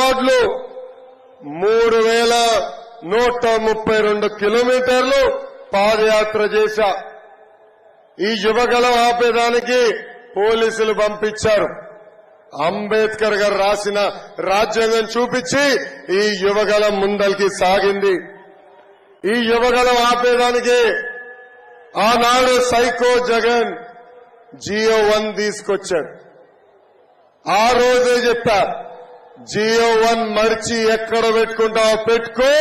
రికార్డులు 3132 కిలోమీటర్లు పాదయాత్ర చేశా. ఈ యువగలం ఆపేదానికి పోలీసులు పంపించారు. అంబేద్కర్ గారు రాసిన రాజ్యాంగం చూపించి ఈ యువగలం ముందరికి సాగింది. ఈ యువగలం ఆపేదానికి ఆనాడు సైకో జగన్ జియో 1 తీసుకొచ్చాడు. ఆ రోజే చెప్పారు, జియో 1 మర్చి ఎక్కడ పెట్టుకుంటావో పెట్టుకో,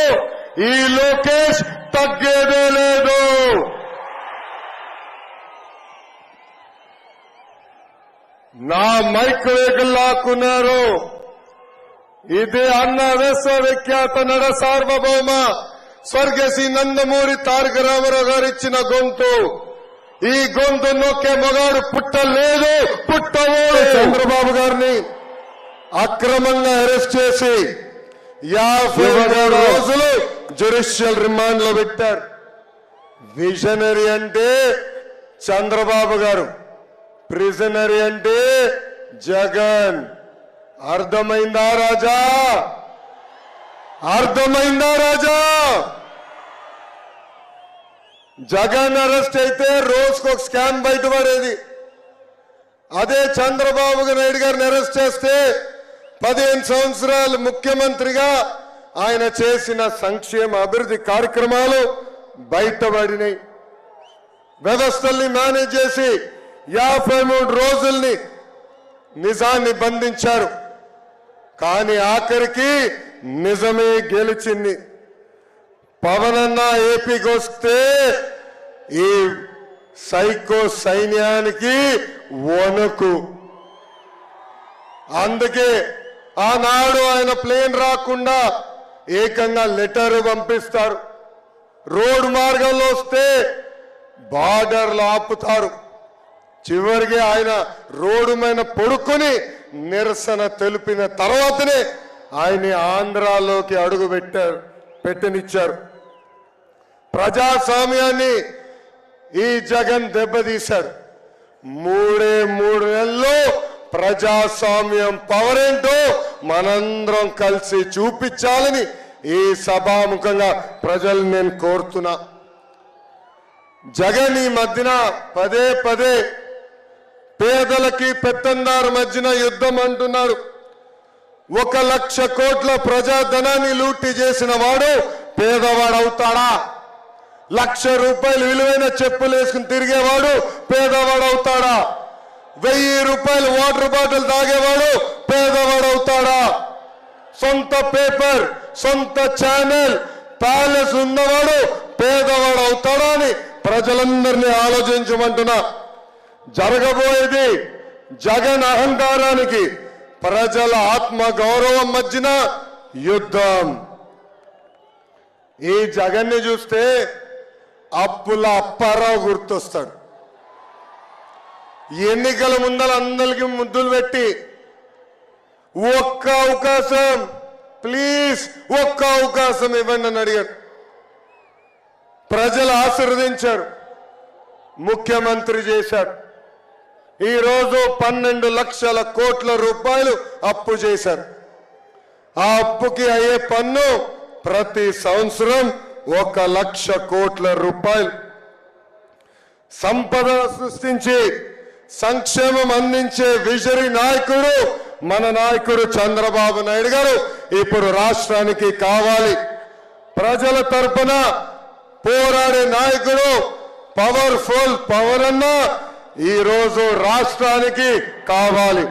ఈ లోకేష్ తగ్గేదే లేదు. నా మైక్ వేగులు లాక్కున్నారు. ఇది అన్న విశ్వవిఖ్యాత నడ సార్వభౌమ స్వర్గశ్రీ నందమూరి తారక రామారావు గారు ఇచ్చిన గొంతు. ఈ గొంతు నొక్కే మగాడు పుట్టలేదు, పుట్టవోడు. చంద్రబాబు గారిని అక్రమంగా అరెస్ట్ చేసి 57 రోజులు జ్యుడిషియల్ రిమాండ్ లో పెట్టారు. విజనరీ అంటే చంద్రబాబు గారు, ప్రిజనరీ అంటే జగన్. అర్థమైందా రాజా? అర్థమైందా రాజా? జగన్ అరెస్ట్ అయితే రోజుకొక స్కామ్ బయటపడేది. అదే చంద్రబాబు నాయుడు గారిని అరెస్ట్ చేస్తే 15 సంవత్సరాలు ముఖ్యమంత్రిగా ఆయన చేసిన సంక్షేమ అభివృద్ధి కార్యక్రమాలు బయటపడినాయి. వ్యవస్థల్ని మేనేజ్ చేసి 53 రోజుల్ని నిజాన్ని బంధించారు. కానీ ఆఖరికి నిజమే గెలిచింది. పవన్ అన్న ఏపీకి వస్తే ఈ సైకో సైన్యానికి వణుకు. అందుకే ఆనాడు ఆయన ప్లేన్ రాకుండా ఏకంగా లెటర్ పంపిస్తారు. రోడ్డు మార్గంలో వస్తే బార్డర్లో ఆపుతారు. చివరికి ఆయన రోడ్డు మీద పడుకొని నిరసన తెలిపిన తర్వాతనే ఆయన ఆంధ్రాలోకి అడుగు పెట్టనిచ్చారు. ప్రజాస్వామ్యాన్ని ఈ జగన్ దెబ్బతీశాడు. 3 నెలల్లో ప్రజాస్వామ్యం పవర్ ఏంటో మనందరం కలిసి చూపించాలని ఈ సభాముఖంగా ప్రజలు నేను కోరుతున్నా. జగన్ ఈ మధ్యన పదే పేదలకి పెత్తందారు మధ్యన యుద్ధం అంటున్నాడు. 1,00,000 కోట్ల ప్రజాధనాన్ని లూటీ చేసిన వాడు పేదవాడవుతాడా? 1,00,000 రూపాయలు విలువైన చెప్పులు వేసుకుని తిరిగేవాడు పేదవాడవుతాడా? 1000 రూపాయలు వాటర్ బాటిల్ తాగేవాడు పేదవాడవుతాడా? సొంత పేపర్, సొంత ఛానల్, ప్యాలెస్ ఉన్నవాడు పేదవాడవుతాడా అని ప్రజలందరినీ ఆలోచించమంటున్నా. జరగబోయేది జగన్ అహంకారానికి ప్రజల ఆత్మ గౌరవం మధ్యన యుద్ధం. ఈ జగన్ని చూస్తే అప్పుల అప్పారావు గుర్తొస్తాడు. ఎన్నికల ముందర అందరికి ముద్దులు పెట్టి ఒక్క అవకాశం ప్లీజ్, ఒక్క అవకాశం ఇవ్వండి అని అడిగాడు. ప్రజలు ఆశీర్వదించారు, ముఖ్యమంత్రి చేశాడు. ఈరోజు 12 లక్షల కోట్ల రూపాయలు అప్పు చేశారు. ఆ అప్పుకి అయ్యే పన్ను ప్రతి సంవత్సరం 1,00,000 కోట్ల రూపాయలు. సంపద సృష్టించి సంక్షేమం అందించే విజరీ నాయకుడు మన నాయకుడు చంద్రబాబు నాయుడు గారు ఇప్పుడు రాష్ట్రానికి కావాలి. ప్రజల తరపున పోరాడే నాయకుడు పవర్ఫుల్ పవర్ అన్న ఈరోజు రాష్ట్రానికి కావాలి.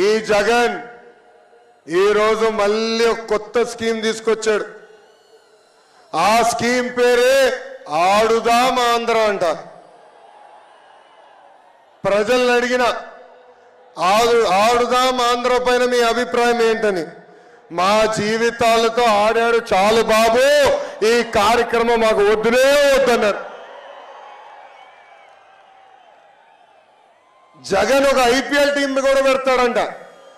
ఈ జగన్ ఈరోజు మళ్ళీ ఒక కొత్త స్కీమ్ తీసుకొచ్చాడు. ఆ స్కీమ్ పేరే ఆడుదాం ఆంధ్ర అంట. ప్రజల్ని అడిగిన ఆడుదాం ఆంధ్ర పైన మీ అభిప్రాయం ఏంటని. మా జీవితాలతో ఆడాడు చాలు బాబు, ఈ కార్యక్రమం మాకు వద్దునే వద్దన్నారు. జగన్ ఒక ఐపీఎల్ టీం కూడా పెడతాడంట.